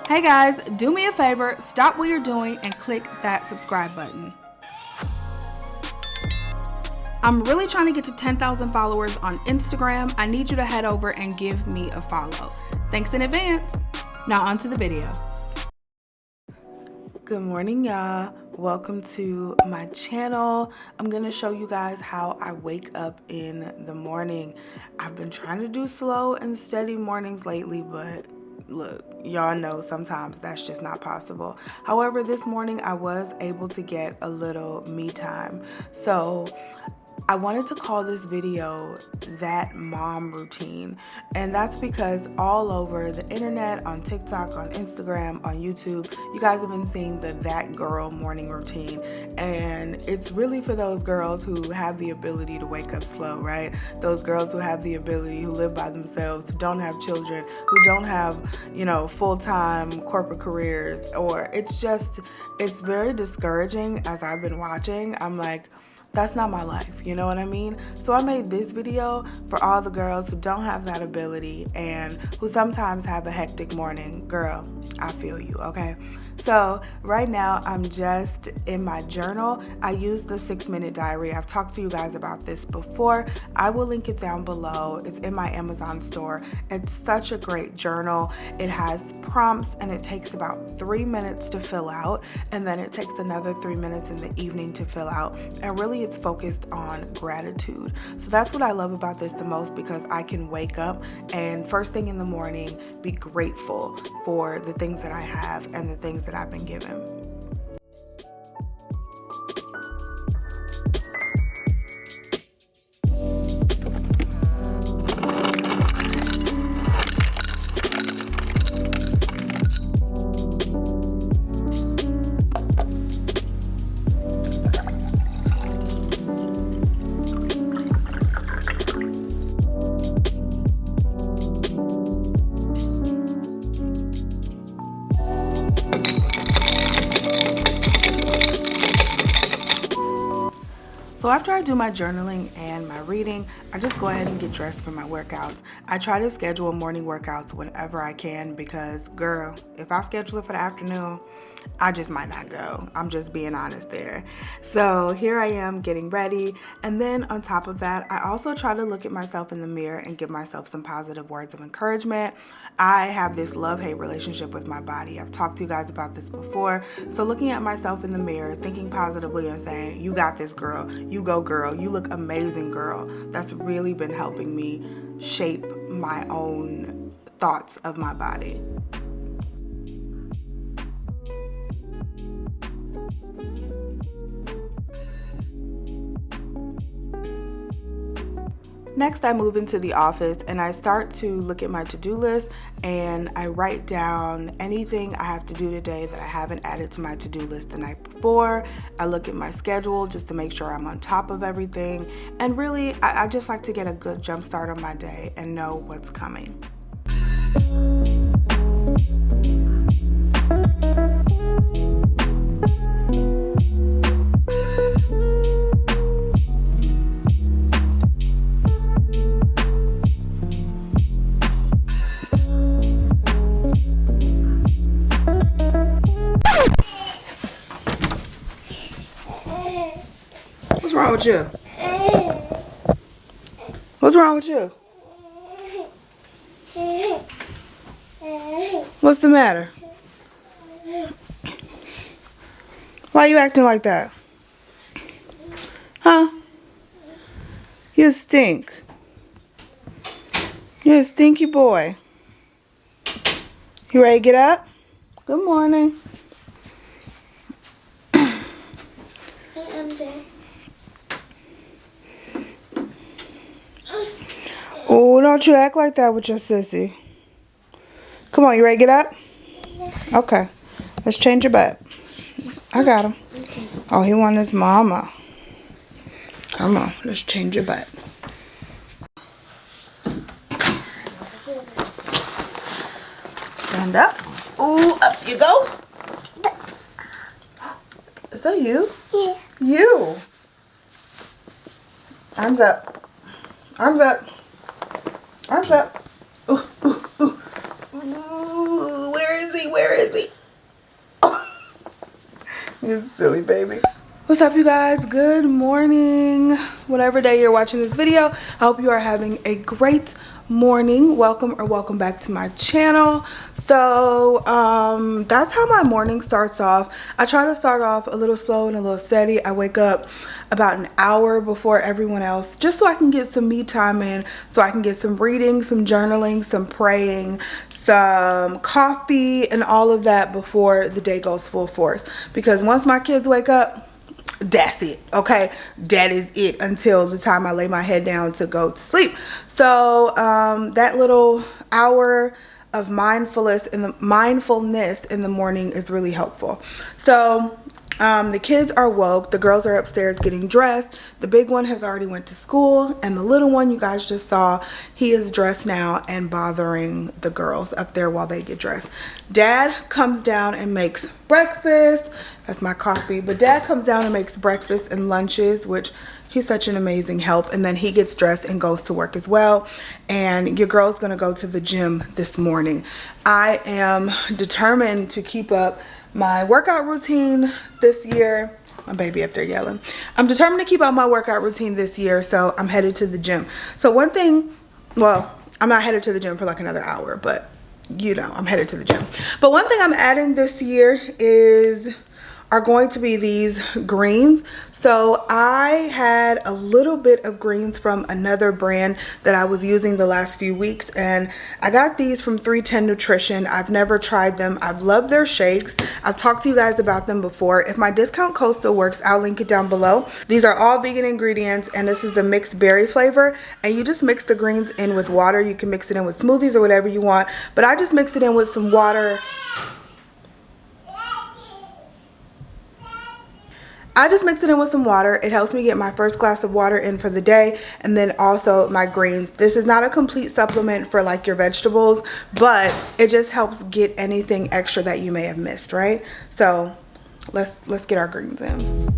Hey guys, do me a favor, stop what you're doing and click that subscribe button. I'm really trying to get to 10,000 followers on Instagram. I need you to head over and give me a follow. Thanks in advance. Now on to the video. Good morning, y'all. Welcome to my channel. I'm gonna show you guys how I wake up in the morning. I've been trying to do slow and steady mornings lately, but look, y'all know sometimes that's just not possible. However, this morning I was able to get a little me time. So I wanted to call this video That Mom Routine, and that's because all over the internet, on TikTok, on Instagram, on YouTube, you guys have been seeing the That Girl morning routine, and it's really for those girls who have the ability to wake up slow, right? Those girls who have the ability, who live by themselves, who don't have children, who don't have, full-time corporate careers, or it's very discouraging. As I've been watching, I'm like, that's not my life, you know what I mean? So I made this video for all the girls who don't have that ability and who sometimes have a hectic morning. Girl, I feel you, okay? So right now I'm just in my journal. I use the 6-minute diary. I've talked to you guys about this before. I will link it down below. It's in my Amazon store. It's such a great journal. It has prompts and it takes about 3 minutes to fill out, and then it takes another 3 minutes in the evening to fill out. And really it's focused on gratitude. So that's what I love about this the most, because I can wake up and first thing in the morning be grateful for the things that I have and the things that I've been given. So after I do my journaling and my reading, I just go ahead and get dressed for my workouts. I try to schedule morning workouts whenever I can because, girl, if I schedule it for the afternoon, I just might not go. I'm just being honest there. So here I am getting ready. And then on top of that, I also try to look at myself in the mirror and give myself some positive words of encouragement. I have this love-hate relationship with my body. I've talked to you guys about this before. So looking at myself in the mirror, thinking positively and saying, you got this, girl. You go, girl. You look amazing, girl. That's really been helping me shape my own thoughts of my body. Next, I move into the office and I start to look at my to-do list and I write down anything I have to do today that I haven't added to my to-do list the night before. I look at my schedule just to make sure I'm on top of everything. And really, I just like to get a good jump start on my day and know what's coming. What's wrong with you? What's wrong with you? What's the matter? Why are you acting like that? Huh? You stink. You're a stinky boy. You ready to get up? Good morning. Oh, don't you act like that with your sissy. Come on, you ready to get up? Okay. Let's change your butt. I got him. Oh, he wants his mama. Come on, let's change your butt. Stand up. Ooh, up you go. Is that you? Yeah. You. Arms up. Arms up. Arms up. Ooh, ooh, ooh. Ooh, where is he? Where You silly baby. What's up, you guys? Good morning. Whatever day you're watching this video, I hope you are having a great morning. Welcome back to my channel. So that's how my morning starts off. I try to start off a little slow and a little steady. I wake up about an hour before everyone else, just so I can get some me time in, so I can get some reading, some journaling, some praying, some coffee, and all of that before the day goes full force. Because once my kids wake up, that's it. Okay, that is it until the time I lay my head down to go to sleep. So that little hour of mindfulness in the morning is really helpful. So the kids are woke. The girls are upstairs getting dressed. The big one has already went to school, and the little one you guys just saw, he is dressed now and bothering the girls up there while they get dressed. Dad comes down and makes breakfast. That's my coffee. But Dad comes down and makes breakfast and lunches, which he's such an amazing help. And then he gets dressed and goes to work as well. And your girl's gonna go to the gym this morning. I am determined to keep up my workout routine this year. My baby up there yelling. I'm determined to keep up my workout routine this year, so I'm headed to the gym. So one thing, well, I'm not headed to the gym for like another hour, but you know, I'm headed to the gym. But one thing I'm adding this year are going to be these greens. So I had a little bit of greens from another brand that I was using the last few weeks, and I got these from 310 Nutrition. I've never tried them. I've loved their shakes. I've talked to you guys about them before. If my discount code still works, I'll link it down below. These are all vegan ingredients, and this is the mixed berry flavor, and you just mix the greens in with water. You can mix it in with smoothies or whatever you want, but I just mix it in with some water. I just mix it in with some water. It helps me get my first glass of water in for the day, and then also my greens. This is not a complete supplement for like your vegetables, but it just helps get anything extra that you may have missed, right? So let's get our greens in.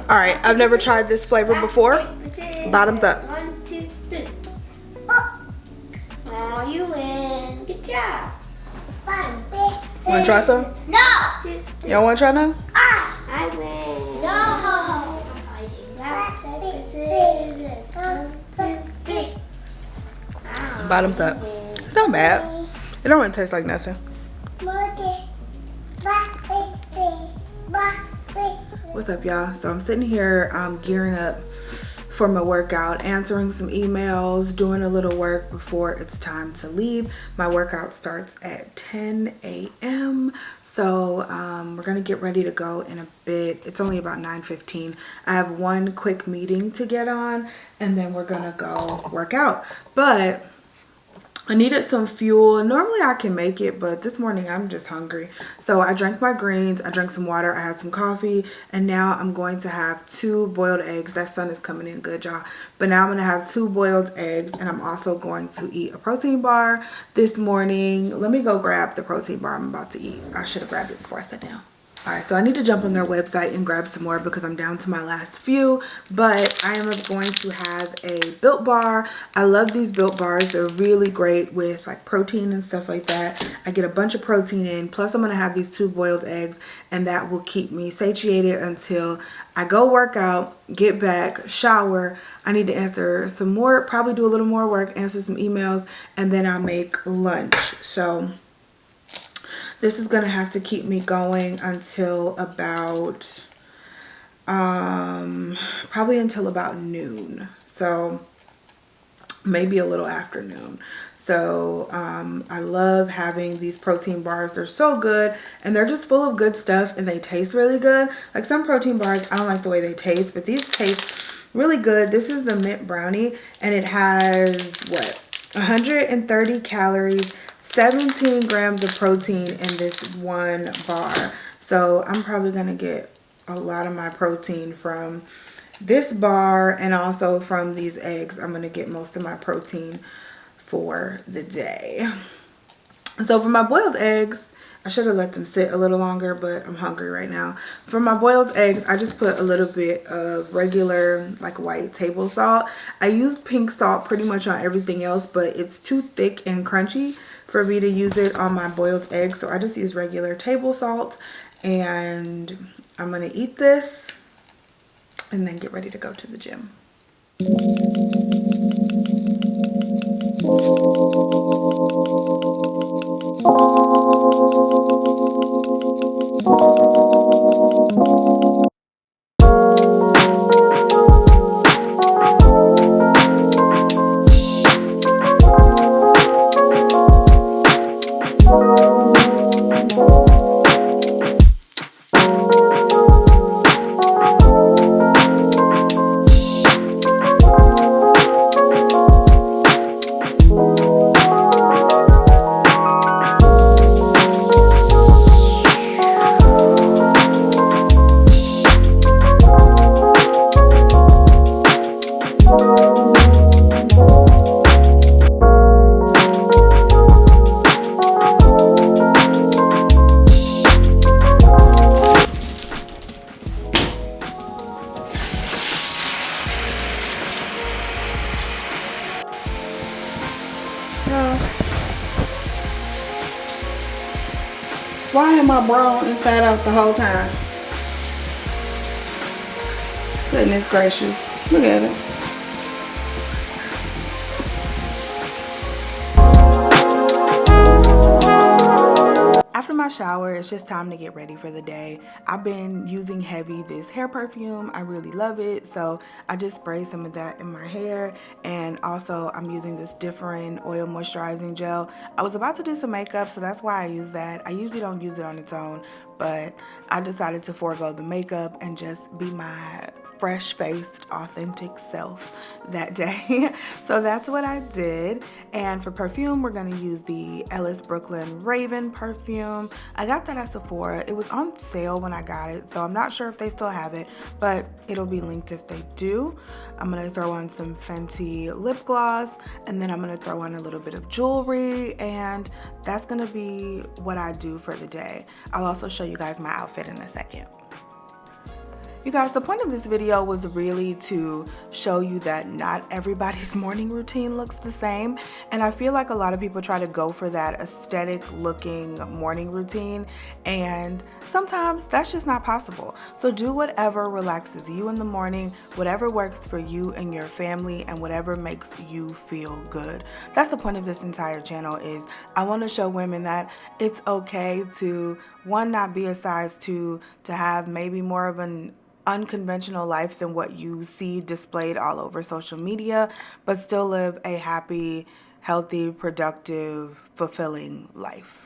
All right, I've never tried this flavor before. Bottoms up. 1, 2, 3. Oh, you win. Good job. Want to try some? No. 2, 3. You don't want to try now? I win. No. Scissors. 1, 2, 3. Bottoms up. It's not bad. It don't really taste like nothing. What's up, y'all? So I'm sitting here gearing up for my workout, answering some emails, doing a little work before it's time to leave. My workout starts at 10 a.m. So we're gonna get ready to go in a bit. It's only about 9:15. I have one quick meeting to get on, and then we're gonna go work out. But I needed some fuel. Normally I can make it, but this morning I'm just hungry. So I drank my greens, I drank some water, I had some coffee, and now I'm going to have 2 boiled eggs. That sun is coming in good, y'all. But now I'm gonna have 2 boiled eggs, and I'm also going to eat a protein bar this morning. Let me go grab the protein bar I'm about to eat. I should have grabbed it before I sat down. All right, so I need to jump on their website and grab some more because I'm down to my last few, but I am going to have a Built Bar. I love these Built Bars. They're really great with like protein and stuff like that. I get a bunch of protein in, plus I'm gonna have these 2 boiled eggs, and that will keep me satiated until I go work out, get back, shower. I need to answer some more, probably do a little more work, answer some emails, and then I'll make lunch. So this is gonna have to keep me going until about, probably until about noon. So maybe a little after noon. So I love having these protein bars. They're so good, and they're just full of good stuff, and they taste really good. Like some protein bars, I don't like the way they taste, but these taste really good. This is the mint brownie, and it has what, 130 calories, 17 grams of protein in this one bar. So I'm probably gonna get a lot of my protein from this bar and also from these eggs. I'm gonna get most of my protein for the day. So for my boiled eggs, I should have let them sit a little longer, but I'm hungry right now. For my boiled eggs, I just put a little bit of regular like white table salt. I use pink salt pretty much on everything else, but it's too thick and crunchy for me to use it on my boiled eggs. So I just use regular table salt, and I'm gonna eat this and then get ready to go to the gym. Why am I brown inside out the whole time? Goodness gracious. Look at it. After my shower, it's just time to get ready for the day. I've been using heavy this hair perfume. I really love it, so I just spray some of that in my hair, and also I'm using this different oil moisturizing gel. I was about to do some makeup, so that's why I use that. I usually don't use it on its own, but I decided to forego the makeup and just be my fresh-faced, authentic self that day. So that's what I did. And for perfume, we're gonna use the Ellis Brooklyn Raven perfume. I got that at Sephora. It was on sale when I got it, so I'm not sure if they still have it, but it'll be linked if they do. I'm gonna throw on some Fenty lip gloss, and then I'm gonna throw on a little bit of jewelry, and that's gonna be what I do for the day. I'll also show you guys my outfit in a second. You guys, the point of this video was really to show you that not everybody's morning routine looks the same, and I feel like a lot of people try to go for that aesthetic looking morning routine, and sometimes that's just not possible. So do whatever relaxes you in the morning, whatever works for you and your family, and whatever makes you feel good. That's the point of this entire channel. Is I want to show women that it's okay to, one, not be a size 2, to have maybe more of an unconventional life than what you see displayed all over social media, but still live a happy, healthy, productive, fulfilling life.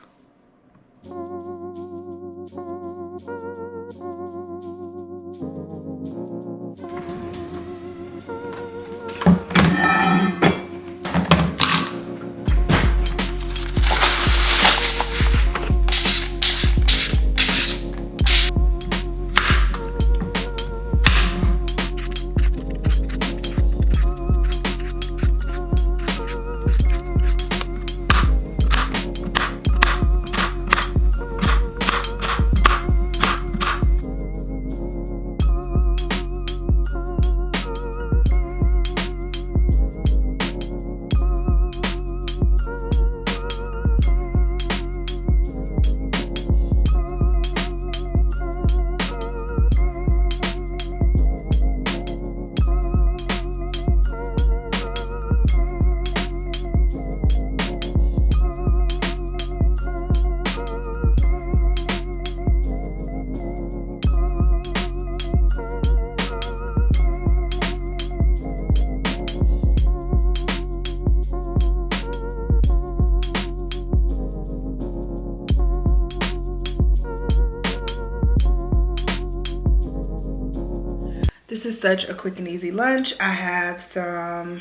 This is such a quick and easy lunch. I have some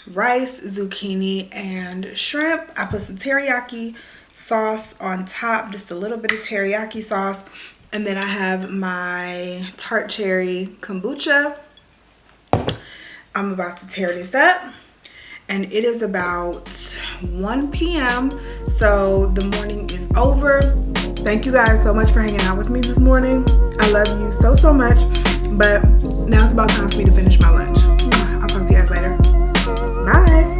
rice, zucchini, and shrimp. I put some teriyaki sauce on top, just a little bit of teriyaki sauce. And then I have my tart cherry kombucha. I'm about to tear this up. And it is about 1 p.m. So the morning is over. Thank you guys so much for hanging out with me this morning. I love you so, so much. But now it's about time for me to finish my lunch. I'll talk to you guys later. Bye.